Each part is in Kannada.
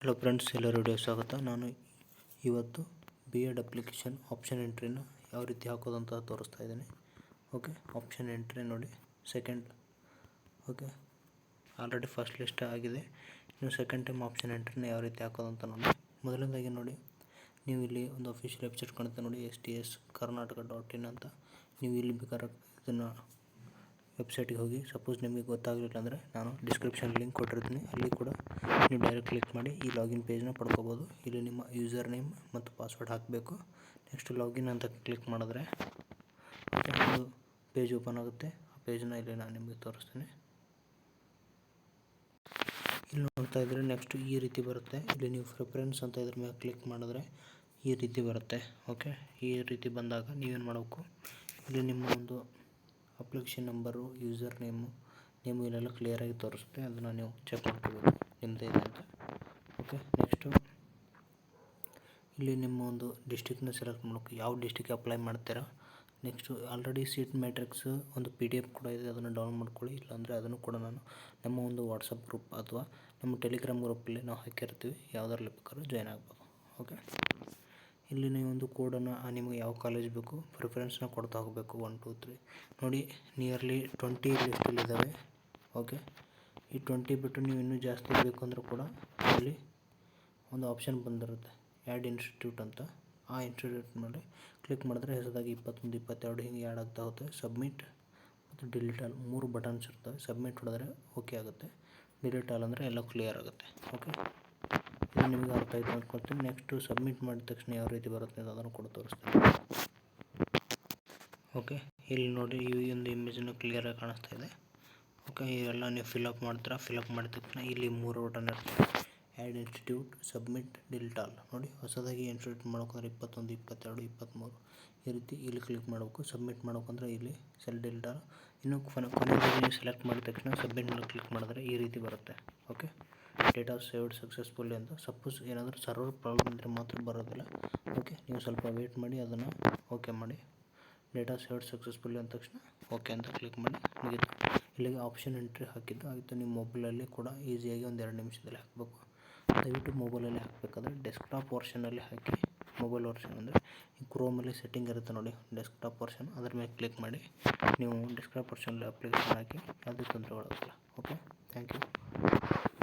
ಹಲೋ ಫ್ರೆಂಡ್ಸ್, ಎಲ್ಲರೂ ವಿಡಿಯೋ ಸ್ವಾಗತ. ನಾನು ಇವತ್ತು ಬಿ ಎಡ್ ಅಪ್ಲಿಕೇಶನ್ ಆಪ್ಷನ್ ಎಂಟ್ರಿನ ಯಾವ ರೀತಿ ಹಾಕೋದಂತ ತೋರಿಸ್ತಾ ಇದ್ದೀನಿ. ಓಕೆ, ಆಪ್ಷನ್ ಎಂಟ್ರಿ ನೋಡಿ, second. Okay, already first list ಆಗಿದೆ. ನೀವು ಸೆಕೆಂಡ್ ಟೈಮ್ ಆಪ್ಷನ್ ಎಂಟ್ರಿನ ಯಾವ ರೀತಿ ಹಾಕೋದಂತ ನೋಡಿ. ಮೊದಲನೇದಾಗಿ ನೋಡಿ, ನೀವು ಇಲ್ಲಿ ಒಂದು ಅಫಿಷಿಯಲ್ ವೆಬ್ಸೈಟ್ ಕಾಣುತ್ತೆ ನೋಡಿ, STSkarnataka.in ಅಂತ. ನೀವು ಇಲ್ಲಿ ಬೇಕಾದ್ರೆ ಇದನ್ನು ವೆಬ್ಸೈಟಿಗೆ ಹೋಗಿ, ಸಪೋಸ್ ನಿಮಗೆ ಗೊತ್ತಾಗಲಿಲ್ಲ ಅಂದರೆ ನಾನು ಡಿಸ್ಕ್ರಿಪ್ಷನ್ ಲಿಂಕ್ ಕೊಟ್ಟಿರ್ತೀನಿ, ಅಲ್ಲಿ ಕೂಡ ನೀವು ಡೈರೆಕ್ಟ್ ಕ್ಲಿಕ್ ಮಾಡಿ ಈ ಲಾಗಿನ್ ಪೇಜ್ನ ಪಡ್ಕೋಬೋದು. ಇಲ್ಲಿ ನಿಮ್ಮ ಯೂಸರ್ ನೇಮ್ ಮತ್ತು ಪಾಸ್ವರ್ಡ್ ಹಾಕಬೇಕು. ನೆಕ್ಸ್ಟ್ ಲಾಗಿನ್ ಅಂತ ಕ್ಲಿಕ್ ಮಾಡಿದ್ರೆ ಒಂದು ಪೇಜ್ ಓಪನ್ ಆಗುತ್ತೆ. ಆ ಪೇಜ್ನ ಇಲ್ಲಿ ನಾನು ನಿಮಗೆ ತೋರಿಸ್ತೀನಿ. ಇಲ್ಲಿ ನೋಡ್ತಾ ಇದ್ದರೆ ನೆಕ್ಸ್ಟ್ ಈ ರೀತಿ ಬರುತ್ತೆ. ಇಲ್ಲಿ ನೀವು ಪ್ರಿಫರೆನ್ಸ್ ಅಂತ ಇದ್ರ ಮೇಲೆ ಕ್ಲಿಕ್ ಮಾಡಿದ್ರೆ ಈ ರೀತಿ ಬರುತ್ತೆ. ಓಕೆ, ಈ ರೀತಿ ಬಂದಾಗ ನೀವೇನು ಮಾಡಬೇಕು, ಇಲ್ಲಿ ನಿಮ್ಮ ಒಂದು ಅಪ್ಲಿಕೇಶನ್ ನಂಬರು, ಯೂಸರ್ ನೇಮು ಇಲ್ಲೆಲ್ಲ ಕ್ಲಿಯರಾಗಿ ತೋರಿಸುತ್ತೆ. ಅದನ್ನು ನೀವು ಚೆಕ್ ಮಾಡ್ಕೋಬೇಕು ನಿಮ್ಮದೇ ಇದೆ ಅಂತ. ಓಕೆ, ನೆಕ್ಸ್ಟು ಇಲ್ಲಿ ನಿಮ್ಮ ಒಂದು ಡಿಸ್ಟಿಕ್ನ ಸೆಲೆಕ್ಟ್ ಮಾಡಬೇಕು, ಯಾವ ಡಿಸ್ಟಿಕ್ ಅಪ್ಲೈ ಮಾಡ್ತೀರಾ. ನೆಕ್ಸ್ಟು ಆಲ್ರೆಡಿ ಸೀಟ್ ಮ್ಯಾಟ್ರಿಕ್ಸ್ ಒಂದು PDF ಕೂಡ ಇದೆ, ಅದನ್ನು ಡೌನ್ಲೋಡ್ ಮಾಡ್ಕೊಳ್ಳಿ. ಇಲ್ಲಾಂದರೆ ಅದನ್ನು ಕೂಡ ನಾನು ನಮ್ಮ ಒಂದು ವಾಟ್ಸಪ್ ಗ್ರೂಪ್ ಅಥವಾ ನಮ್ಮ ಟೆಲಿಗ್ರಾಮ್ ಗ್ರೂಪಲ್ಲಿ ನಾವು ಹಾಕಿರ್ತೀವಿ, ಯಾವುದರಲ್ಲಿ ಬೇಕಾದ್ರೂ ಜಾಯ್ನ್ ಆಗ್ಬೋದು. ಓಕೆ, ಇಲ್ಲಿ ನೀವು ಒಂದು ಕೋಡನ್ನು ನಿಮಗೆ ಯಾವ ಕಾಲೇಜ್ ಬೇಕು ಪ್ರಿಫರೆನ್ಸ್ನ ಕೊಡ್ತಾ ಹೋಗಬೇಕು. 1 2 3 ನೋಡಿ, ನಿಯರ್ಲಿ 20 ಲಿಸ್ಟಲ್ಲಿದ್ದಾವೆ. ಓಕೆ, ಈ 20 ಬಿಟ್ಟು ನೀವು ಇನ್ನೂ ಜಾಸ್ತಿ ಬೇಕು ಅಂದರೂ ಕೂಡ ಇಲ್ಲಿ ಒಂದು ಆಪ್ಷನ್ ಬಂದಿರುತ್ತೆ, ಆ್ಯಡ್ ಇನ್ಸ್ಟಿಟ್ಯೂಟ್ ಅಂತ. ಆ ಇನ್ಸ್ಟಿಟ್ಯೂಟ್ ಮೇಲೆ ಕ್ಲಿಕ್ ಮಾಡಿದ್ರೆ ಹೊಸದಾಗಿ 21 22 ಹಿಂಗೆ ಆ್ಯಡ್ ಆಗ್ತಾ ಹೋಗುತ್ತೆ. ಸಬ್ಮಿಟ್ ಮತ್ತು ಡಿಲೀಟ್ ಆಲ್ 3 ಬಟನ್ಸ್ ಇರ್ತವೆ. ಸಬ್ಮಿಟ್ ಹೊಡೆದ್ರೆ ಓಕೆ ಆಗುತ್ತೆ, ಡಿಲೀಟ್ ಆಲ್ ಅಂದರೆ ಎಲ್ಲ ಕ್ಲಿಯರ್ ಆಗುತ್ತೆ. ಓಕೆ, ಇದು ನಿಮಗೆ ಅರ್ಥ ಆಯ್ತು ಅಂದ್ಕೊಳ್ತೀನಿ. ನೆಕ್ಸ್ಟು ಸಬ್ಮಿಟ್ ಮಾಡಿದ ತಕ್ಷಣ ಯಾವ ರೀತಿ ಬರುತ್ತೆ ಅಂತ ಅದನ್ನು ಕೂಡ ತೋರಿಸ್ತೀನಿ. ಓಕೆ, ಇಲ್ಲಿ ನೋಡಿ, ಈ ಒಂದು ಇಮೇಜನ್ನು ಕ್ಲಿಯರಾಗಿ ಕಾಣಿಸ್ತಾ ಇದೆ. ಓಕೆ, ಇವೆಲ್ಲ ನೀವು ಫಿಲಪ್ ಮಾಡ್ತೀರಾ. ಫಿಲಪ್ ಮಾಡಿದ ತಕ್ಷಣ ಇಲ್ಲಿ 3 ಬಟನ್ ಇರ್ತದೆ, add institute, submit, delete all. ನೋಡಿ, ಹೊಸದಾಗಿ ಇನ್ಸ್ಟಿಟ್ಯೂಟ್ ಮಾಡ್ಬೇಕಂದ್ರೆ 21 22 23 ಈ ರೀತಿ ಇಲ್ಲಿ ಕ್ಲಿಕ್ ಮಾಡಬೇಕು. ಸಬ್ಮಿಟ್ ಮಾಡ್ಬೇಕಂದ್ರೆ ಇಲ್ಲಿ ಡಿಲೀಟ್ ಆಲ್. ಇನ್ನು ಕೊನೆಯದಾಗಿ ನೀವು ಸೆಲೆಕ್ಟ್ ಮಾಡಿದ ತಕ್ಷಣ ಸಬ್ಮಿಟ್ ಮೇಲೆ ಕ್ಲಿಕ್ ಮಾಡಿದ್ರೆ ಈ ರೀತಿ ಬರುತ್ತೆ. ಓಕೆ, ಡೇಟಾ ಸೇವ್ಡ್ ಸಕ್ಸಸ್ಫುಲ್ಲಿ ಅಂತ. ಸಪೋಸ್ ಏನಾದರೂ ಸರ್ವರ್ ಪ್ರಾಬ್ಲಮ್ ಇದ್ದರೆ ಮಾತ್ರ ಬರೋದಿಲ್ಲ. ಓಕೆ, ನೀವು ಸ್ವಲ್ಪ ವೇಟ್ ಮಾಡಿ, ಅದನ್ನು ಓಕೆ ಮಾಡಿ. ಡೇಟಾ ಸೇವ್ಡ್ ಸಕ್ಸಸ್ಫುಲ್ಲಿ ಅಂದ ತಕ್ಷಣ ಓಕೆ ಅಂತ ಕ್ಲಿಕ್ ಮಾಡಿ, ಮುಗಿತು. ಇಲ್ಲಿಗೆ ಆಪ್ಷನ್ ಎಂಟ್ರಿ ಹಾಕಿದ್ದು ಆಯಿತು. ನಿಮ್ಮ ಮೊಬೈಲಲ್ಲಿ ಕೂಡ ಈಸಿಯಾಗಿ ಒಂದು 2 ನಿಮಿಷದಲ್ಲಿ ಹಾಕಬೇಕು. ದಯವಿಟ್ಟು ಮೊಬೈಲಲ್ಲಿ ಹಾಕಬೇಕಾದ್ರೆ ಡೆಸ್ಕ್ಟಾಪ್ ವರ್ಷನಲ್ಲಿ ಹಾಕಿ. ಮೊಬೈಲ್ ವರ್ಷನ್ ಅಂದರೆ ಈ ಕ್ರೋಮಲ್ಲಿ ಸೆಟ್ಟಿಂಗ್ ಇರುತ್ತೆ ನೋಡಿ, ಡೆಸ್ಕ್ಟಾಪ್ ವರ್ಷನ್, ಅದ್ರ ಮೇಲೆ ಕ್ಲಿಕ್ ಮಾಡಿ ನೀವು ಡೆಸ್ಕ್ಟಾಪ್ ವರ್ಷನಲ್ಲಿ ಅಪ್ಲಿಕೇಶನ್ ಹಾಕಿ, ಯಾವುದೇ ತೊಂದರೆಗಳಾಗಲ್ಲ. Okay, thank you.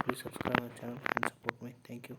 Please subscribe my channel and support my. Thank you.